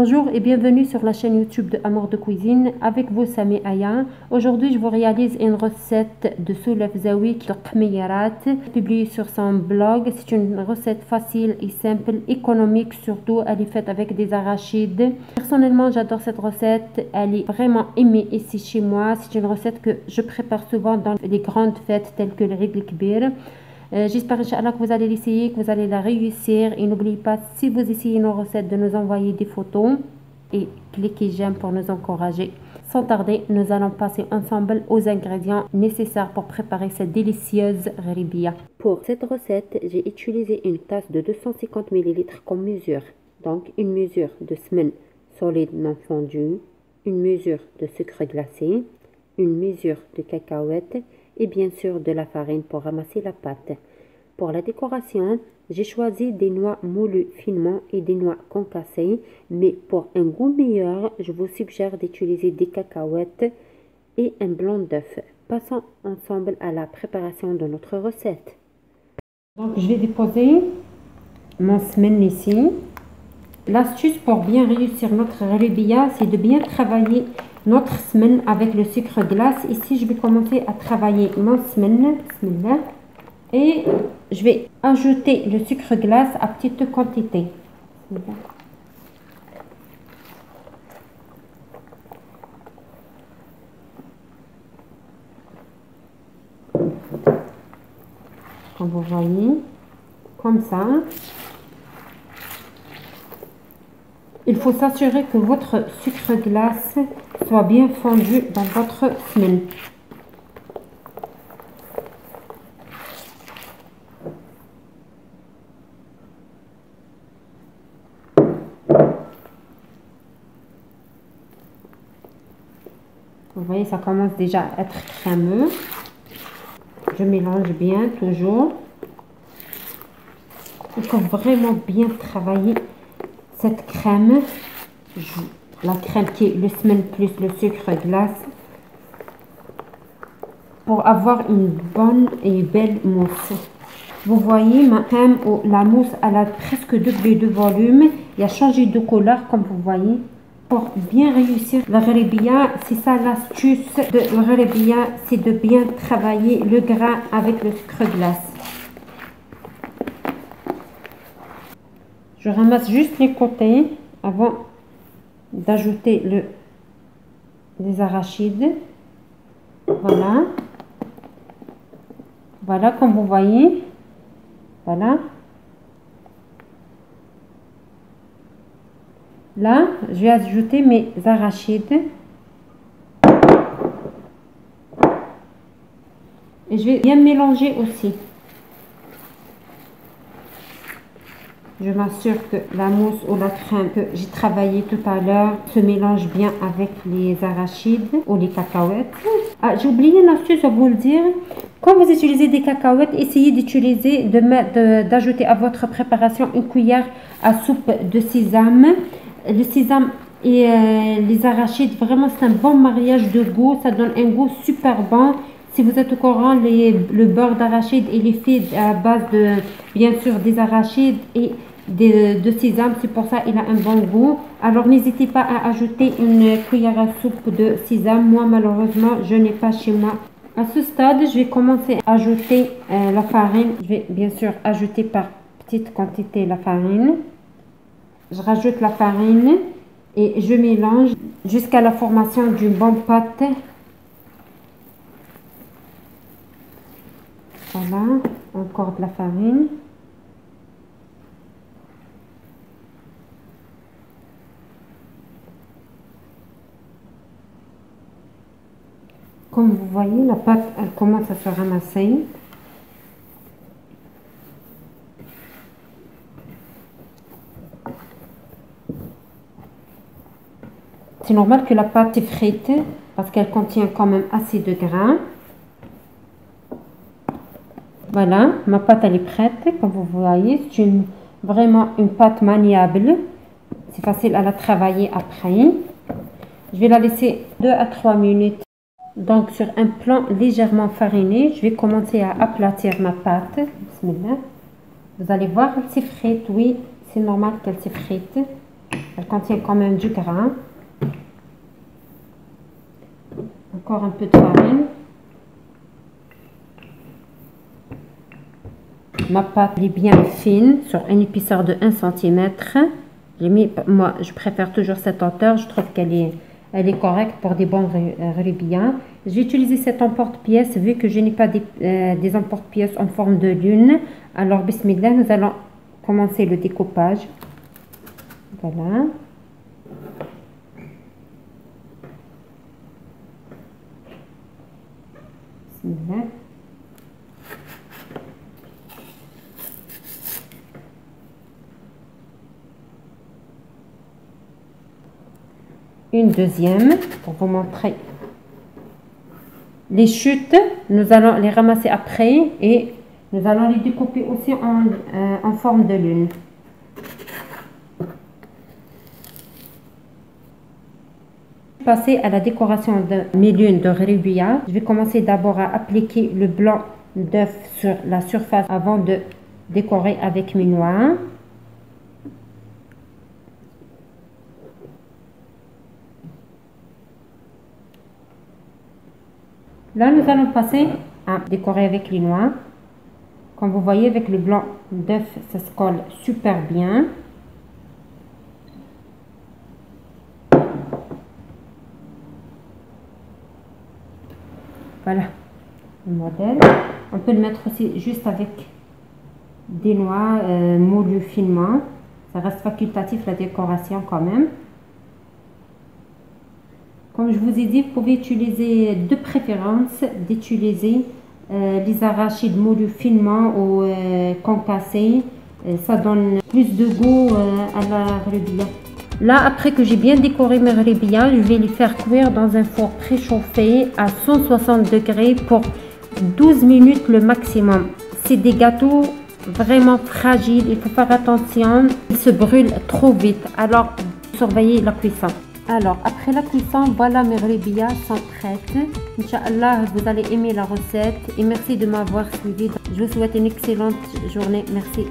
Bonjour et bienvenue sur la chaîne YouTube de Amour de Cuisine avec vous Sami Aya. Aujourd'hui je vous réalise une recette de soulef zawi de qmiyarat publiée sur son blog. C'est une recette facile et simple, économique surtout. Elle est faite avec des arachides. Personnellement j'adore cette recette, elle est vraiment aimée ici chez moi. C'est une recette que je prépare souvent dans les grandes fêtes telles que le Eid el-Kbir. J'espère Inch'Allah que vous allez l'essayer, que vous allez la réussir. Et n'oubliez pas, si vous essayez nos recettes, de nous envoyer des photos et cliquez j'aime pour nous encourager. Sans tarder, nous allons passer ensemble aux ingrédients nécessaires pour préparer cette délicieuse gharibiya. Pour cette recette, j'ai utilisé une tasse de 250 ml comme mesure. Donc une mesure de semaine solide non fondue, une mesure de sucre glacé, une mesure de cacahuètes et bien sûr de la farine pour ramasser la pâte. Pour la décoration, j'ai choisi des noix moulues finement et des noix concassées, mais pour un goût meilleur, je vous suggère d'utiliser des cacahuètes et un blanc d'œuf. Passons ensemble à la préparation de notre recette. Donc je vais déposer mon semaine ici. L'astuce pour bien réussir notre gharibiya, c'est de bien travailler notre semaine avec le sucre glace. Ici, je vais commencer à travailler mon semaine. Bismillah. Et je vais ajouter le sucre glace à petite quantité. Bismillah. Comme vous voyez, comme ça. Il faut s'assurer que votre sucre glace soit bien fondu dans votre semaine. Vous voyez, ça commence déjà à être crémeux. Je mélange bien toujours. Il faut vraiment bien travailler cette crème, la crème qui est le semaine plus le sucre glace, pour avoir une bonne et belle mousse. Vous voyez, ma crème ou la mousse, elle a presque doublé de volume, il a changé de couleur comme vous voyez. Pour bien réussir la gharibiya, c'est ça l'astuce de la gharibiya, c'est de bien travailler le gras avec le sucre glace. Je ramasse juste les côtés avant d'ajouter les arachides. Voilà. Voilà comme vous voyez. Voilà. Là, je vais ajouter mes arachides. Et je vais bien mélanger aussi. Je m'assure que la mousse ou la crème que j'ai travaillé tout à l'heure se mélange bien avec les arachides ou les cacahuètes. Ah, j'ai oublié une astuce à vous le dire. Quand vous utilisez des cacahuètes, essayez d'utiliser, d'ajouter à votre préparation une cuillère à soupe de sésame. Le sésame et les arachides, vraiment c'est un bon mariage de goût. Ça donne un goût super bon. Si vous êtes au courant, le beurre d'arachide, il est fait à base de, bien sûr, des arachides et de sésame. C'est pour ça qu'il a un bon goût. Alors, n'hésitez pas à ajouter une cuillère à soupe de sésame. Moi, malheureusement, je n'ai pas chez moi. À ce stade, je vais commencer à ajouter la farine. Je vais bien sûr ajouter par petite quantité la farine. Je rajoute la farine et je mélange jusqu'à la formation d'une bonne pâte. Voilà, encore de la farine. Comme vous voyez, la pâte, elle commence à se ramasser. C'est normal que la pâte s'effrite parce qu'elle contient quand même assez de gras. Voilà, ma pâte elle est prête, comme vous voyez, c'est vraiment une pâte maniable. C'est facile à la travailler après. Je vais la laisser 2 à 3 minutes. Donc sur un plan légèrement fariné, je vais commencer à aplatir ma pâte. Bismillah. Vous allez voir, elle s'effrite, oui, c'est normal qu'elle s'effrite. Elle contient quand même du gras. Encore un peu de farine. Ma pâte est bien fine sur une épaisseur de 1 cm. J'ai mis, moi, je préfère toujours cette hauteur. Je trouve qu'elle est correcte pour des bons rubillons. J'ai utilisé cet emporte-pièce vu que je n'ai pas des emporte-pièces en forme de lune. Alors, bismillah, nous allons commencer le découpage. Voilà. Bismillah. Une deuxième pour vous montrer les chutes. Nous allons les ramasser après et nous allons les découper aussi en forme de lune. Passer à la décoration de mes lunes de rubia. Je vais commencer d'abord à appliquer le blanc d'œuf sur la surface avant de décorer avec mes noix. Là, nous allons passer à décorer avec les noix. Comme vous voyez, avec le blanc d'œuf, ça se colle super bien. Voilà le modèle. On peut le mettre aussi juste avec des noix moulues finement. Ça reste facultatif la décoration quand même. Comme je vous ai dit, vous pouvez utiliser de préférence d'utiliser les arachides moulus finement ou concassés. Ça donne plus de goût à la rubia. Là, après que j'ai bien décoré mes rubia, je vais les faire cuire dans un four préchauffé à 160 degrés pour 12 minutes le maximum. C'est des gâteaux vraiment fragiles, il faut faire attention, ils se brûlent trop vite. Alors, surveillez la cuisson. Alors, après la cuisson, voilà mes rubia sont prêtes. Inch'Allah, vous allez aimer la recette. Et merci de m'avoir suivi. Je vous souhaite une excellente journée. Merci.